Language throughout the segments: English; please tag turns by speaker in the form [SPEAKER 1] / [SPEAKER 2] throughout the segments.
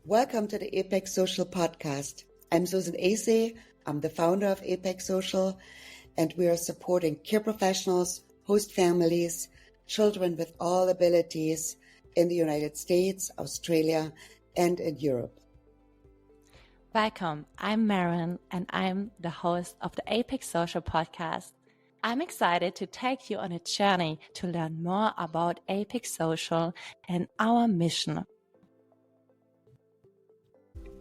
[SPEAKER 1] Welcome to the APEC Social Podcast. I'm Susan Acey. I'm the founder of APEC Social, and we are supporting care professionals, host families, children with all abilities in the United States, Australia, and in Europe.
[SPEAKER 2] Welcome. I'm Maren, and I'm the host of the APEC Social Podcast. I'm excited to take you on a journey to learn more about APEC Social and our mission.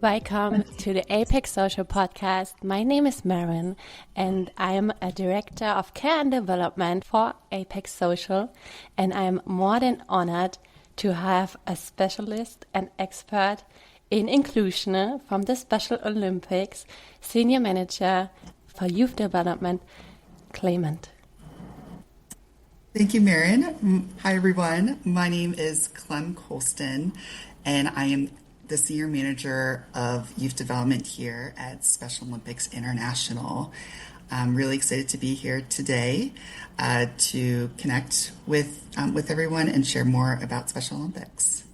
[SPEAKER 2] Welcome to the APEC Social Podcast. My name is Maren, and I am a Director of Care and Development for APEC Social, and I am more than honored to have a specialist and expert in inclusion from the Special Olympics, Senior Manager for Youth Development, Clement.
[SPEAKER 3] Thank you, Maren. Hi, everyone. My name is Clement Coulston, and I am the Senior Manager of Youth Development here at Special Olympics International. I'm really excited to be here today to connect with everyone and share more about Special Olympics.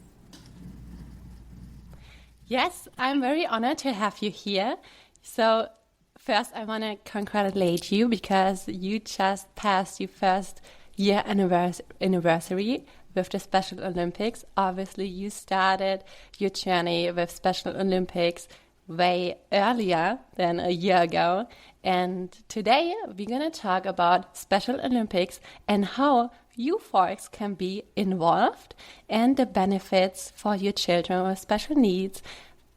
[SPEAKER 2] Yes, I'm very honored to have you here. So first, I want to congratulate you because you just passed your first year anniversary with the Special Olympics. Obviously, you started your journey with Special Olympics way earlier than a year ago. And today, we're going to talk about Special Olympics and how you folks can be involved and the benefits for your children with special needs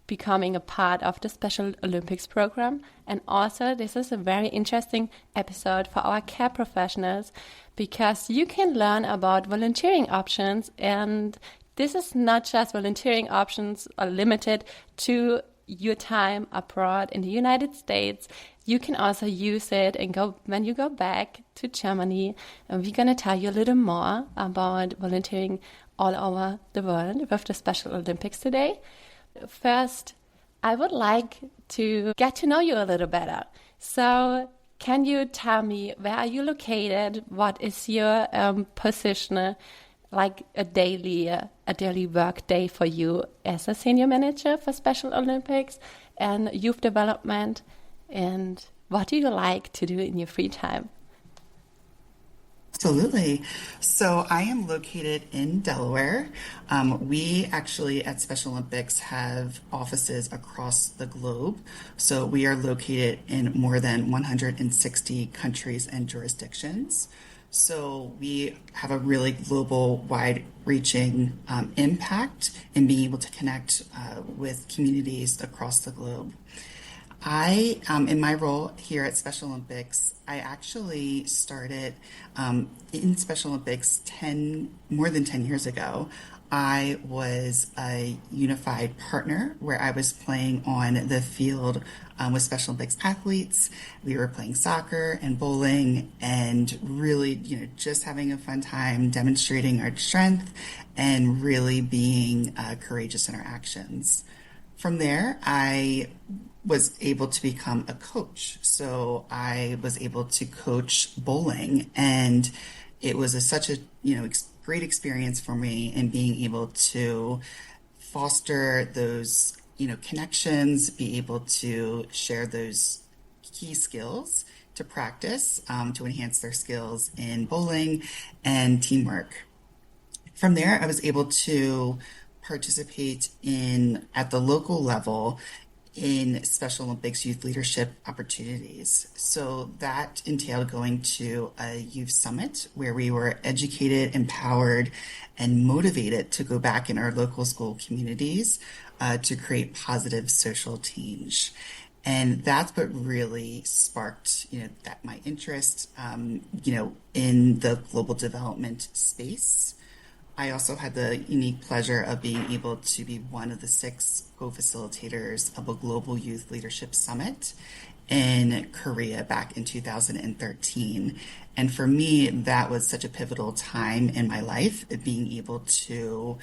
[SPEAKER 2] becoming a part of the Special Olympics program. And also, this is a very interesting episode for our care professionals because you can learn about volunteering options. And this is not just volunteering options are limited to your time abroad in the United States. You can also use it and when you go back to Germany. And we're going to tell you a little more about volunteering all over the world with the Special Olympics today. First, I would like to get to know you a little better. So can you tell me where are you located? What is your position, like a daily work day for you as a senior manager for Special Olympics and youth development? And what do you like to do in your free time?
[SPEAKER 3] Absolutely. So I am located in Delaware. We actually at Special Olympics have offices across the globe. So we are located in more than 160 countries and jurisdictions. So we have a really global, wide-reaching impact in being able to connect with communities across the globe. In my role here at Special Olympics, I actually started in Special Olympics more than 10 years ago. I was a unified partner where I was playing on the field with Special Olympics athletes. We were playing soccer and bowling and really, just having a fun time demonstrating our strength and really being courageous in our actions. From there, I was able to become a coach. So I was able to coach bowling, and it was such a great experience for me in being able to foster those connections, be able to share those key skills to practice to enhance their skills in bowling and teamwork. From there, I was able to participate at the local level in Special Olympics youth leadership opportunities. So that entailed going to a youth summit where we were educated, empowered, and motivated to go back in our local school communities to create positive social change. And that's what really sparked, my interest, in the global development space. I also had the unique pleasure of being able to be one of the 6 co-facilitators of a global youth leadership summit in Korea back in 2013. And for me, that was such a pivotal time in my life, being able to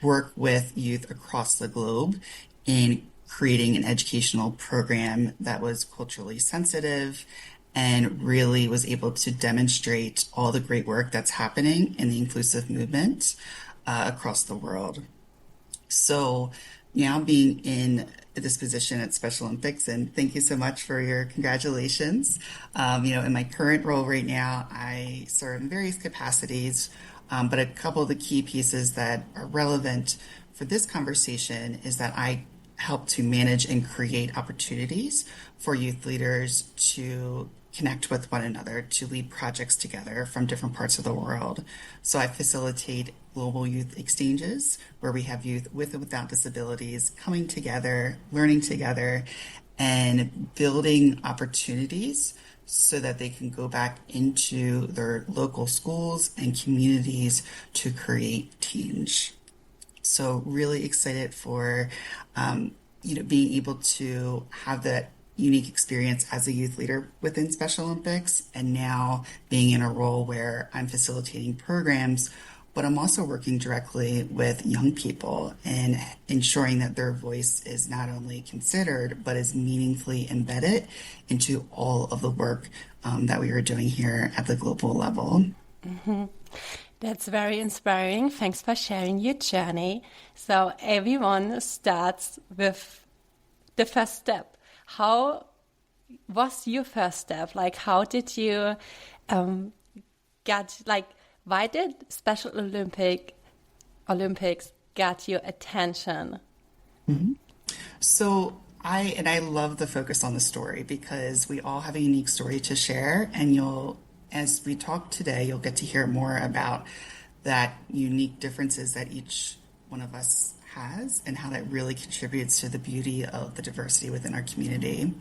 [SPEAKER 3] work with youth across the globe in creating an educational program that was culturally sensitive and really was able to demonstrate all the great work that's happening in the inclusive movement across the world. So now being in this position at Special Olympics, and thank you so much for your congratulations. In my current role right now, I serve in various capacities, but a couple of the key pieces that are relevant for this conversation is that I help to manage and create opportunities for youth leaders to connect with one another, to lead projects together from different parts of the world. So I facilitate global youth exchanges where we have youth with and without disabilities coming together, learning together, and building opportunities so that they can go back into their local schools and communities to create change. So really excited for, being able to have that unique experience as a youth leader within Special Olympics, and now being in a role where I'm facilitating programs, but I'm also working directly with young people and ensuring that their voice is not only considered, but is meaningfully embedded into all of the work that we are doing here at the global level.
[SPEAKER 2] Mm-hmm. That's very inspiring. Thanks for sharing your journey. So everyone starts with the first step. How was your first step? Like, how did you why did Special Olympics got your attention?
[SPEAKER 3] Mm-hmm. So I love the focus on the story because we all have a unique story to share, and as we talk today, you'll get to hear more about that unique differences that each one of us has and how that really contributes to the beauty of the diversity within our community.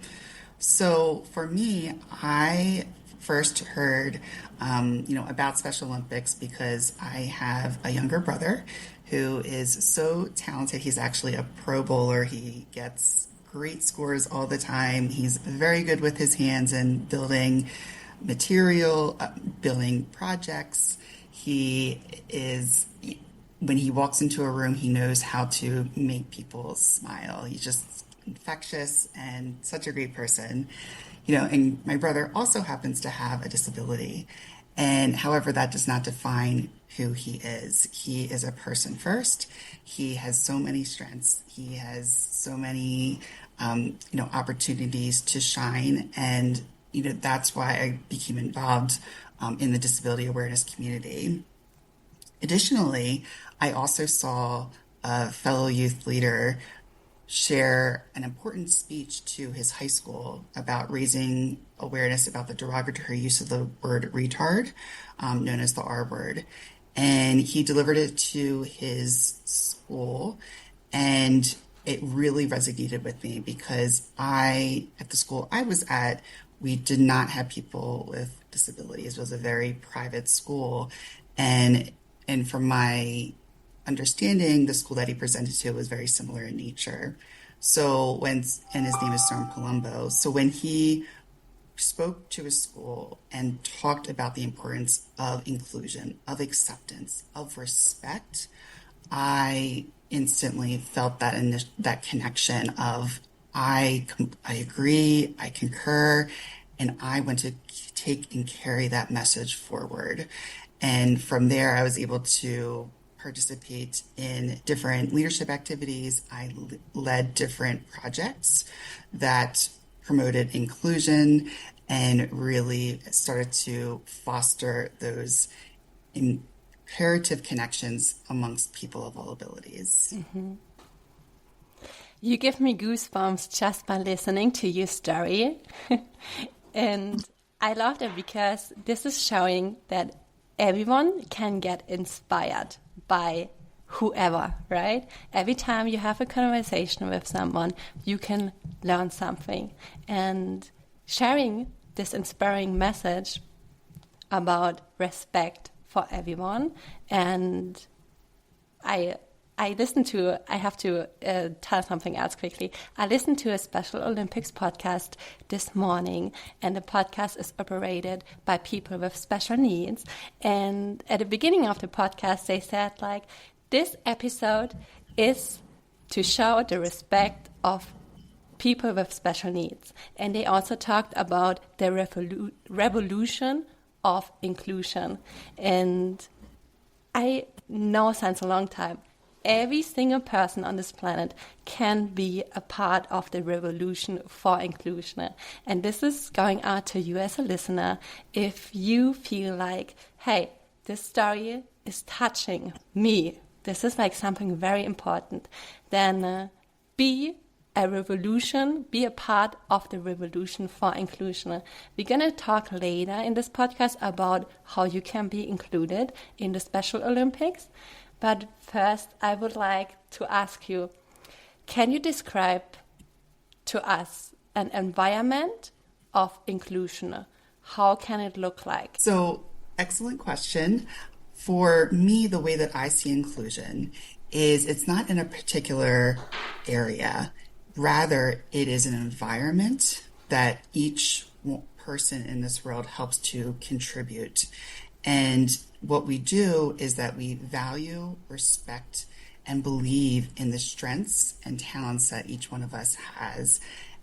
[SPEAKER 3] So for me, I first heard, about Special Olympics because I have a younger brother who is so talented. He's actually a pro bowler. He gets great scores all the time. He's very good with his hands and building material, building projects. When he walks into a room, he knows how to make people smile. He's just infectious and such a great person. And my brother also happens to have a disability. And however, that does not define who he is. He is a person first. He has so many strengths. He has so many, opportunities to shine. And, that's why I became involved in the disability awareness community. Additionally, I also saw a fellow youth leader share an important speech to his high school about raising awareness about the derogatory use of the word retard, known as the R word. And he delivered it to his school, and it really resonated with me because at the school I was at, we did not have people with disabilities. It was a very private school. And from my understanding, the school that he presented to was very similar in nature. And his name is Storm Colombo. So when he spoke to his school and talked about the importance of inclusion, of acceptance, of respect, I instantly felt that connection of I agree, I concur, and I want to take and carry that message forward. And from there, I was able to participate in different leadership activities. I led different projects that promoted inclusion and really started to foster those imperative connections amongst people of all abilities.
[SPEAKER 2] Mm-hmm. You give me goosebumps just by listening to your story. And I love it because this is showing that everyone can get inspired by whoever, right? Every time you have a conversation with someone, you can learn something. And sharing this inspiring message about respect for everyone. And I have to tell something else quickly. I listened to a Special Olympics podcast this morning, and the podcast is operated by people with special needs. And at the beginning of the podcast, they said, this episode is to show the respect of people with special needs. And they also talked about the revolution of inclusion. And I know since a long time, every single person on this planet can be a part of the revolution for inclusion. And this is going out to you as a listener. If you feel like, hey, this story is touching me, this is like something very important, then be a revolution, be a part of the revolution for inclusion. We're going to talk later in this podcast about how you can be included in the Special Olympics. But first, I would like to ask you, can you describe to us an environment of inclusion? How can it look like?
[SPEAKER 3] So, excellent question. For me, the way that I see inclusion is it's not in a particular area. Rather, it is an environment that each person in this world helps to contribute. And what we do is that we value, respect, and believe in the strengths and talents that each one of us has.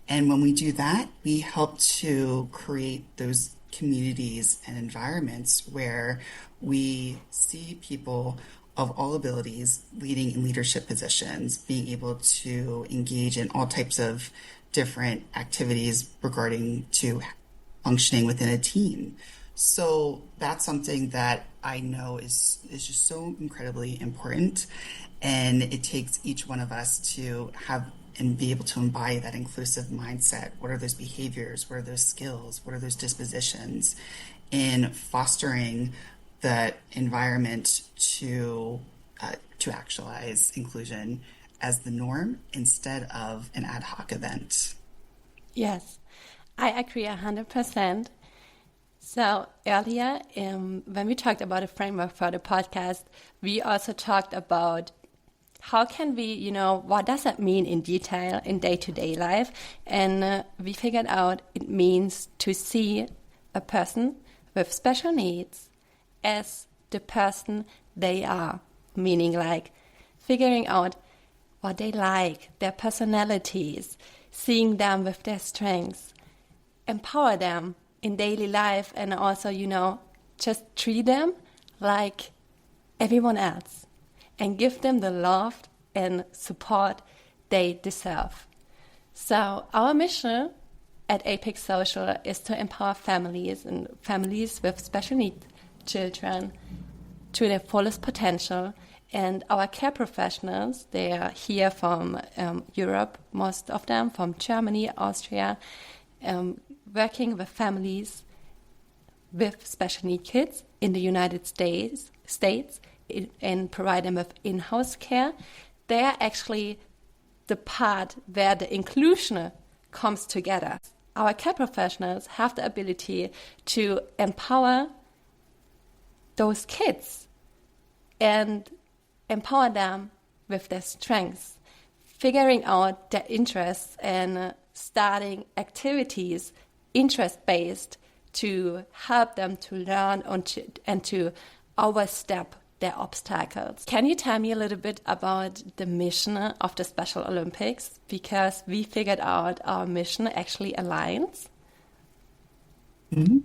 [SPEAKER 3] And when we do that, we help to create those communities and environments where we see people of all abilities leading in leadership positions, being able to engage in all types of different activities regarding to functioning within a team. So that's something that I know is just so incredibly important. And it takes each one of us to have and be able to embody that inclusive mindset. What are those behaviors? What are those skills? What are those dispositions in fostering that environment to actualize inclusion as the norm instead of an ad hoc event?
[SPEAKER 2] Yes, I agree 100%. So earlier, when we talked about a framework for the podcast, we also talked about how can we, what does that mean in detail in day-to-day life? And we figured out it means to see a person with special needs as the person they are, meaning like figuring out what they like, their personalities, seeing them with their strengths, empower them in daily life, and also, just treat them like everyone else and give them the love and support they deserve. So our mission at Apex Social is to empower families and families with special needs children to their fullest potential. And our care professionals, they are here from Europe, most of them from Germany, Austria, working with families with special need kids in the United States and provide them with in-house care. They are actually the part where the inclusion comes together. Our care professionals have the ability to empower those kids and empower them with their strengths, figuring out their interests and starting activities interest-based to help them to learn and to overstep their obstacles. Can you tell me a little bit about the mission of the Special Olympics? Because we figured out our mission actually aligns.
[SPEAKER 3] Mm-hmm.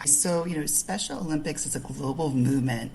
[SPEAKER 3] So, Special Olympics is a global movement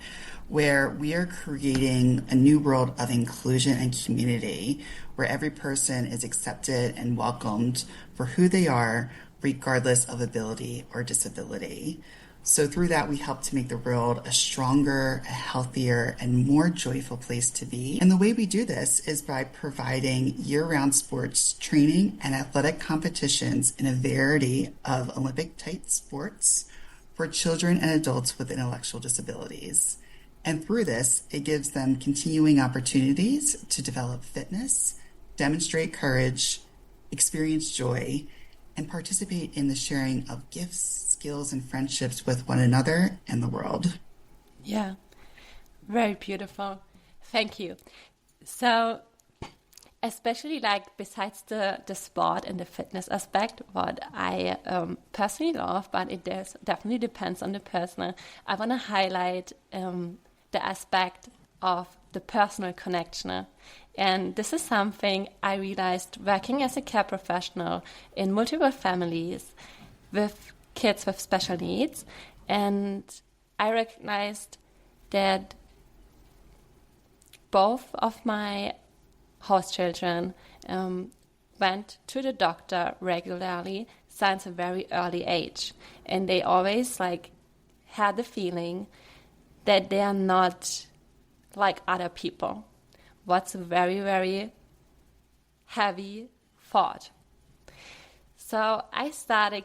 [SPEAKER 3] where we are creating a new world of inclusion and community, where every person is accepted and welcomed for who they are, regardless of ability or disability. So through that, we help to make the world a stronger, a healthier, and more joyful place to be. And the way we do this is by providing year-round sports training and athletic competitions in a variety of Olympic-type sports for children and adults with intellectual disabilities. And through this, it gives them continuing opportunities to develop fitness, demonstrate courage, experience joy, and participate in the sharing of gifts, skills, and friendships with one another and the world.
[SPEAKER 2] Yeah, very beautiful. Thank you. So, especially besides the sport and the fitness aspect, what I personally love, but it definitely depends on the person, I want to highlight the aspect of the personal connection. And this is something I realized working as a care professional in multiple families with kids with special needs. And I recognized that both of my host children went to the doctor regularly since a very early age, and they always had the feeling that they are not like other people. What's a very, very heavy thought. So I started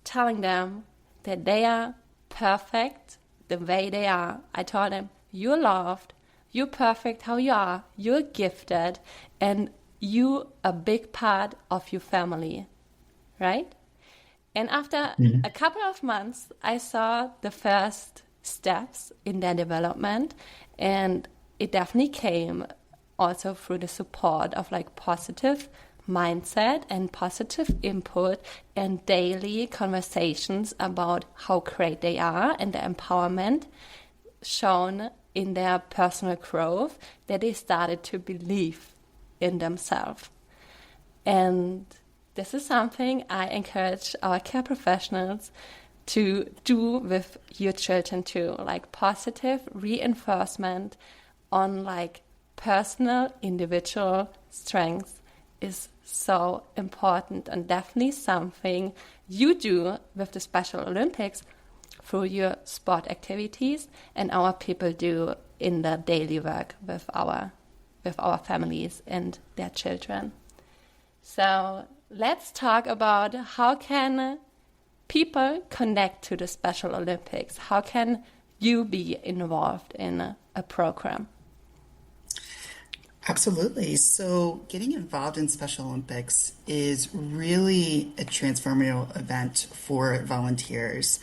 [SPEAKER 2] telling them that they are perfect the way they are. I told them, you're loved, you're perfect how you are, you're gifted, and you a big part of your family, right? And after a couple of months, I saw the first steps in their development, and it definitely came also through the support of positive mindset and positive input and daily conversations about how great they are and the empowerment shown in their personal growth, that they started to believe in themselves. And this is something I encourage our care professionals to do with your children too, positive reinforcement on personal individual strengths is so important, and definitely something you do with the Special Olympics through your sport activities, and our people do in the daily work with our families and their children. So let's talk about how can people connect to the Special Olympics. How can you be involved in a program?
[SPEAKER 3] Absolutely. So getting involved in Special Olympics is really a transformative event for volunteers.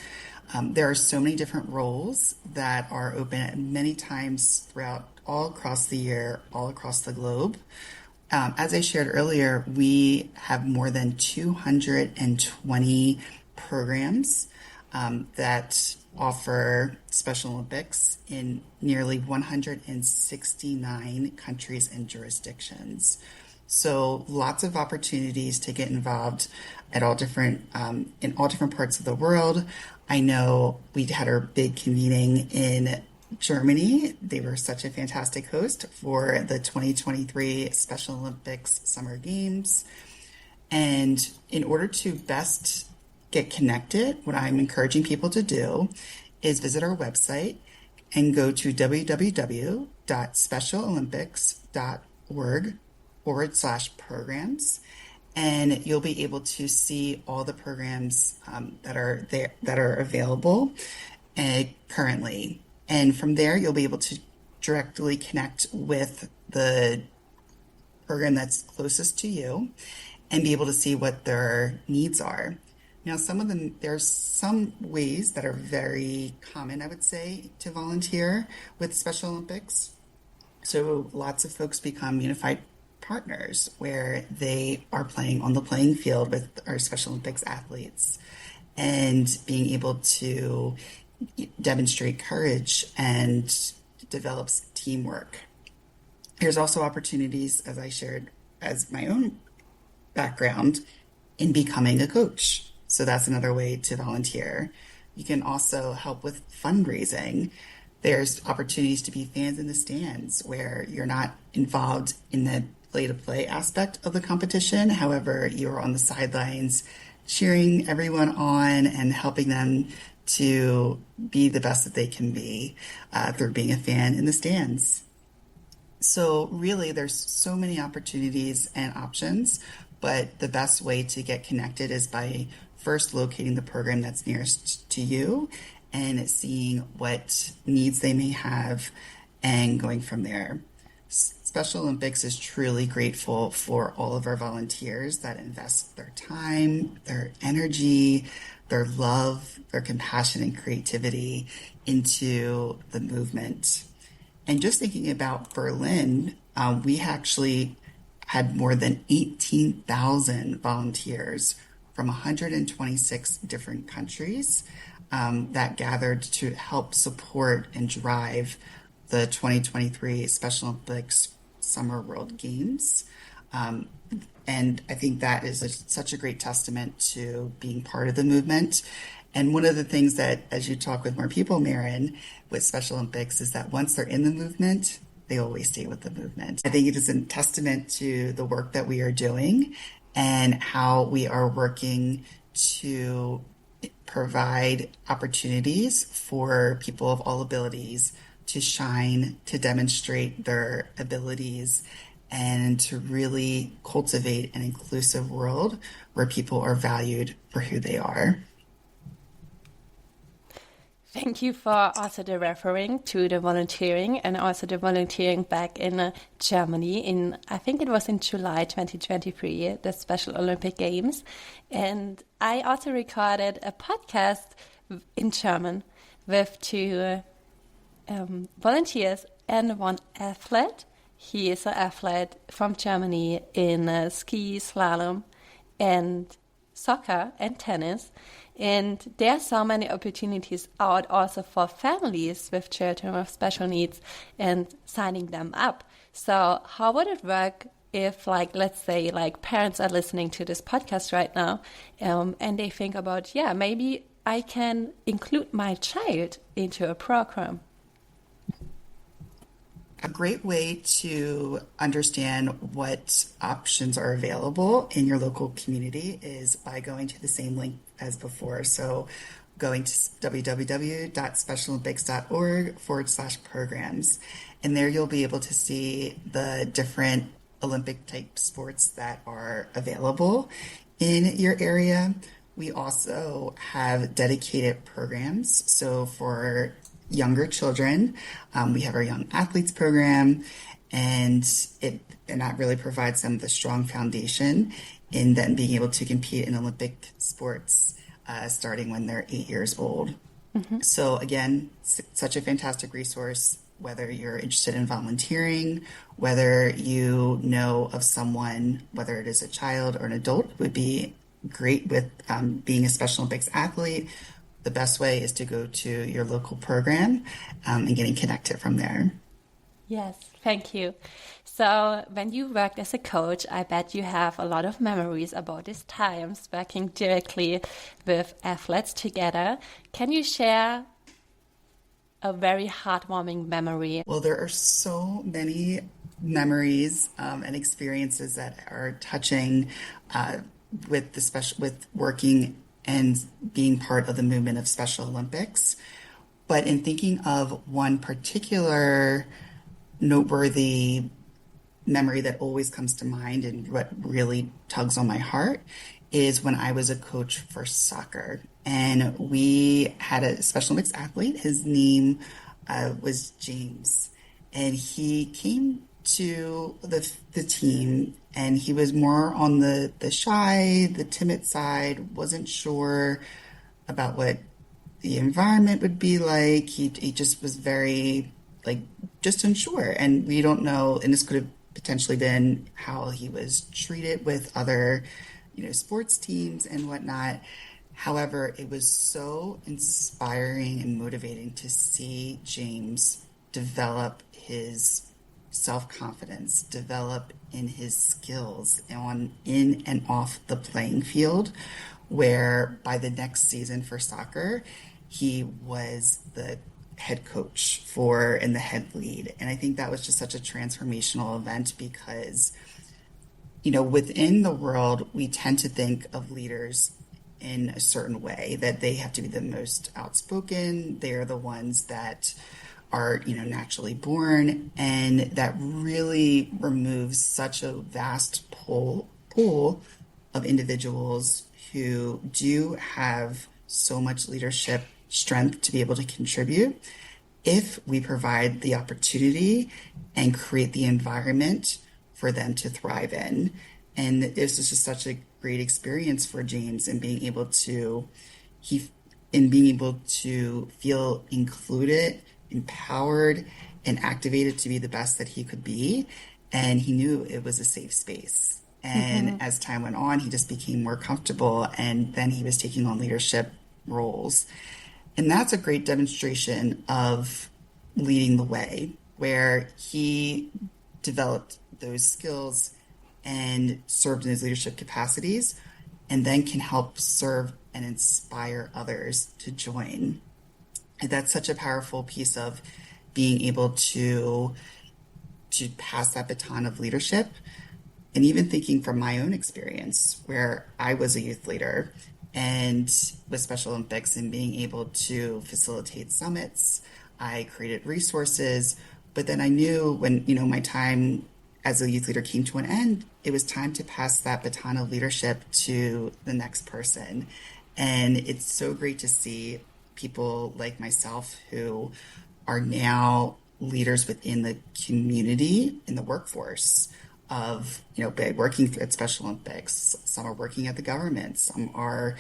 [SPEAKER 3] There are so many different roles that are open at many times throughout all across the year, all across the globe. As I shared earlier, we have more than 220 programs that offer Special Olympics in nearly 169 countries and jurisdictions. So lots of opportunities to get involved at all different in all different parts of the world. I know we had our big convening in Germany. They were such a fantastic host for the 2023 Special Olympics Summer Games. And in order to best get connected, what I'm encouraging people to do is visit our website and go to www.specialolympics.org/programs. And you'll be able to see all the programs that are there, that are available currently. And from there, you'll be able to directly connect with the program that's closest to you and be able to see what their needs are. Now, there's some ways that are very common, I would say, to volunteer with Special Olympics. So lots of folks become unified partners where they are playing on the playing field with our Special Olympics athletes and being able to demonstrate courage and develops teamwork. There's also opportunities, as I shared as my own background, in becoming a coach. So that's another way to volunteer. You can also help with fundraising. There's opportunities to be fans in the stands where you're not involved in the play-to-play aspect of the competition. However, you're on the sidelines cheering everyone on and helping them to be the best that they can be through being a fan in the stands. So really, there's so many opportunities and options, but the best way to get connected is by first locating the program that's nearest to you and seeing what needs they may have and going from there. Special Olympics is truly grateful for all of our volunteers that invest their time, their energy, their love, their compassion and creativity into the movement. And just thinking about Berlin, we actually had more than 18,000 volunteers from 126 different countries that gathered to help support and drive the 2023 Special Olympics Summer World Games. And I think that is such a great testament to being part of the movement. And one of the things that, as you talk with more people, Maren, with Special Olympics, is that once they're in the movement, they always stay with the movement. I think it is a testament to the work that we are doing and how we are working to provide opportunities for people of all abilities to shine, to demonstrate their abilities, and to really cultivate an inclusive world where people are valued for who they are.
[SPEAKER 2] Thank you for also the referring to the volunteering and also the volunteering back in Germany in, I think it was in July 2023, the Special Olympic Games. And I also recorded a podcast in German with two volunteers and one athlete. He is an athlete from Germany in ski, slalom, and soccer and tennis. And there are so many opportunities out also for families with children with special needs and signing them up. So how would it work if, like, let's say, like parents are listening to this podcast right now and they think about, yeah, maybe I can include my child into a program?
[SPEAKER 3] A great way to understand what options are available in your local community is by going to the same link as before. So going to www.specialolympics.org/programs. And there you'll be able to see the different Olympic type sports that are available in your area. We also have dedicated programs. So for younger children, we have our Young Athletes program, and that really provides them the strong foundation in them being able to compete in Olympic sports starting when they're 8 years old. Mm-hmm. So again, such a fantastic resource, whether you're interested in volunteering, whether you know of someone, whether it is a child or an adult, would be great with being a Special Olympics athlete. The best way is to go to your local program and getting connected from there.
[SPEAKER 2] Yes, thank you. So when you worked as a coach, I bet you have a lot of memories about these times working directly with athletes together. Can you share a very heartwarming memory?
[SPEAKER 3] Well, there are so many memories and experiences that are touching with working and being part of the movement of Special Olympics. But in thinking of one particular noteworthy memory that always comes to mind and what really tugs on my heart is when I was a coach for soccer. And we had a Special Olympics athlete. His name was James. And he came to the team, and he was more on the shy, the timid side, wasn't sure about what the environment would be like. He just was very, just unsure. And we don't know, and this could have potentially been how he was treated with other, sports teams and whatnot. However, it was so inspiring and motivating to see James develop his self-confidence, develop in his skills in and off the playing field, where by the next season for soccer, he was the head coach and the head lead. And I think that was just such a transformational event because, within the world, we tend to think of leaders in a certain way, that they have to be the most outspoken. They're the ones that are, naturally born, and that really removes such a vast pool of individuals who do have so much leadership strength to be able to contribute if we provide the opportunity and create the environment for them to thrive in. And this is just such a great experience for James in being able to feel included, empowered, and activated to be the best that he could be. And he knew it was a safe space. And as time went on, he just became more comfortable, and then he was taking on leadership roles. And that's a great demonstration of leading the way, where he developed those skills and served in his leadership capacities, and then can help serve and inspire others to join. And that's such a powerful piece of being able to to pass that baton of leadership. And even thinking from my own experience, where I was a youth leader and with Special Olympics and being able to facilitate summits, I created resources. But then I knew when, my time as a youth leader came to an end, it was time to pass that baton of leadership to the next person. And it's so great to see people like myself who are now leaders within the community, in the workforce of, working at Special Olympics. Some are working at the government. Some are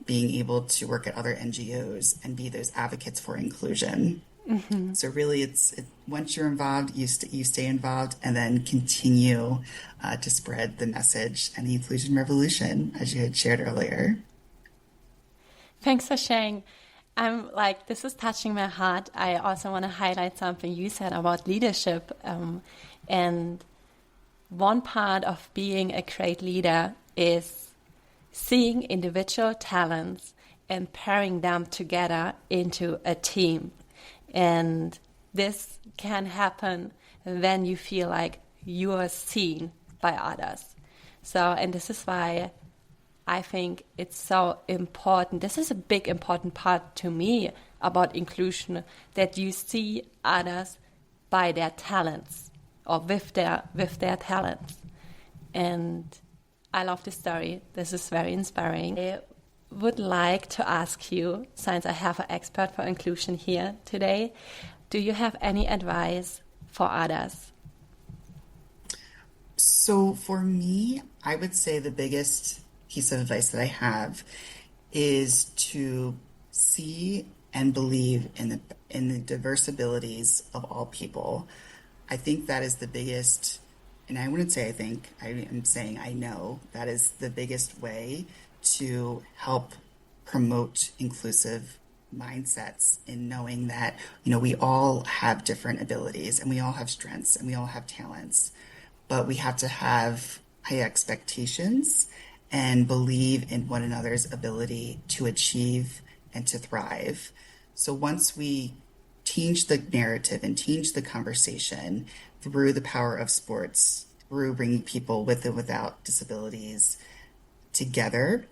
[SPEAKER 3] being able to work at other NGOs and be those advocates for inclusion. Mm-hmm. So really, once you're involved, you stay involved, and then continue to spread the message and the inclusion revolution, as you had shared earlier.
[SPEAKER 2] Thanks for sharing. I'm like, this is touching my heart. I also want to highlight something you said about leadership. And one part of being a great leader is seeing individual talents and pairing them together into a team. And this can happen when you feel like you are seen by others. So, and this is why I think it's so important. This is a big important part to me about inclusion, that you see others by their talents or with their talents. And I love this story. This is very inspiring. I would like to ask you, since I have an expert for inclusion here today, do you have any advice for others?
[SPEAKER 3] So for me, I would say the biggest piece of advice that I have is to see and believe in the diverse abilities of all people. I think that is the biggest, and I wouldn't say I think, I am saying I know, that is the biggest way to help promote inclusive mindsets, in knowing that, we all have different abilities and we all have strengths and we all have talents, but we have to have high expectations and believe in one another's ability to achieve and to thrive. So once we change the narrative and change the conversation through the power of sports, through bringing people with and without disabilities together,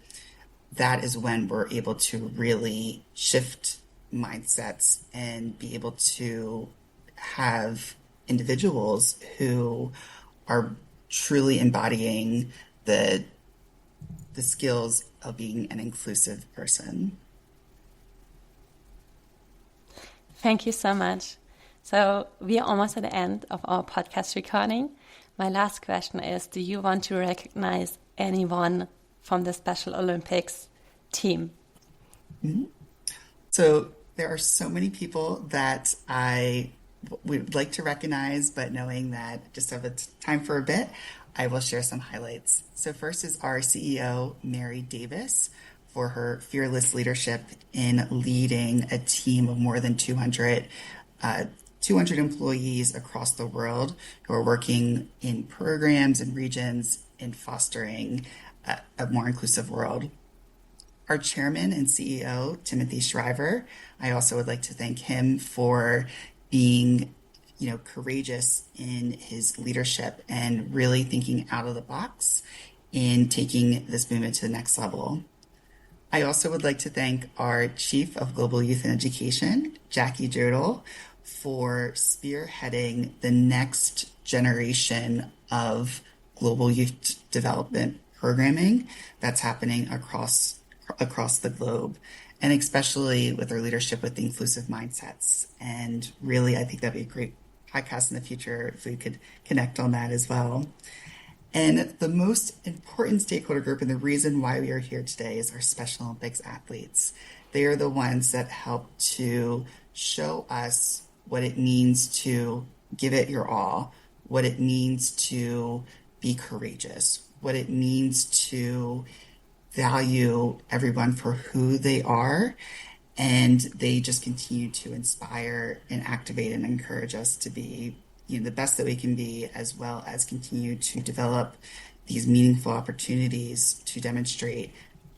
[SPEAKER 3] that is when we're able to really shift mindsets and be able to have individuals who are truly embodying the skills of being an inclusive person.
[SPEAKER 2] Thank you so much. So we are almost at the end of our podcast recording. My last question is, do you want to recognize anyone from the Special Olympics team?
[SPEAKER 3] Mm-hmm. So there are so many people that I would like to recognize, but knowing that just have time for a bit, I will share some highlights. So first is our CEO, Mary Davis, for her fearless leadership in leading a team of more than 200 employees across the world who are working in programs and regions in fostering a more inclusive world. Our chairman and CEO, Timothy Shriver, I also would like to thank him for being courageous in his leadership and really thinking out of the box in taking this movement to the next level. I also would like to thank our Chief of Global Youth and Education, Jackie Jodel, for spearheading the next generation of global youth development programming that's happening across the globe, and especially with our leadership with the inclusive mindsets. And really, I think that'd be a great podcast in the future if we could connect on that as well. And the most important stakeholder group, and the reason why we are here today, is our Special Olympics athletes. They are the ones that help to show us what it means to give it your all, what it means to be courageous, what it means to value everyone for who they are. And they just continue to inspire and activate and encourage us to be the best that we can be, as well as continue to develop these meaningful opportunities to demonstrate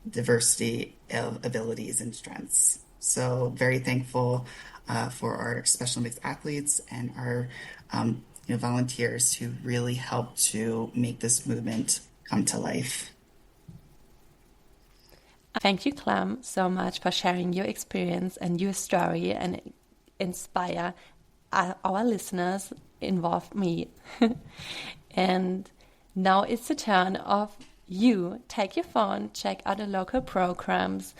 [SPEAKER 3] diversity of abilities and strengths. So very thankful for our Special Olympics athletes and our volunteers who really help to make this movement come to life.
[SPEAKER 2] Thank you, Clem, so much for sharing your experience and your story and inspire our listeners, involved me. And now it's the turn of you. Take your phone, check out the local programs.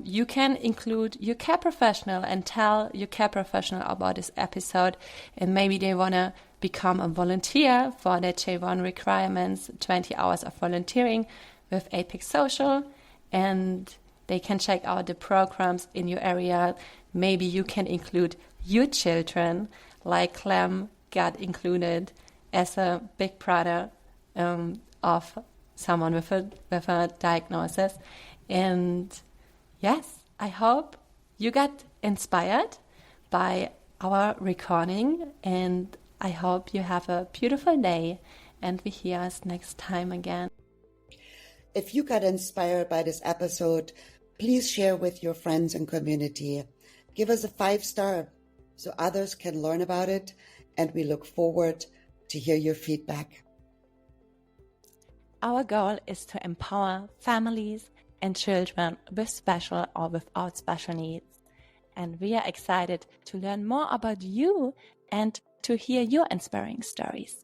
[SPEAKER 2] You can include your care professional and tell your care professional about this episode, and maybe they want to become a volunteer for the J1 requirements, 20 hours of volunteering with Apex Social, and they can check out the programs in your area. Maybe you can include your children, like Clem got included as a big brother of someone with a diagnosis. And yes, I hope you got inspired by our recording, and I hope you have a beautiful day, and we hear us next time again.
[SPEAKER 1] If you got inspired by this episode, please share with your friends and community. Give us a 5-star so others can learn about it, and we look forward to hear your feedback.
[SPEAKER 2] Our goal is to empower families and children with special or without special needs. And we are excited to learn more about you and to hear your inspiring stories.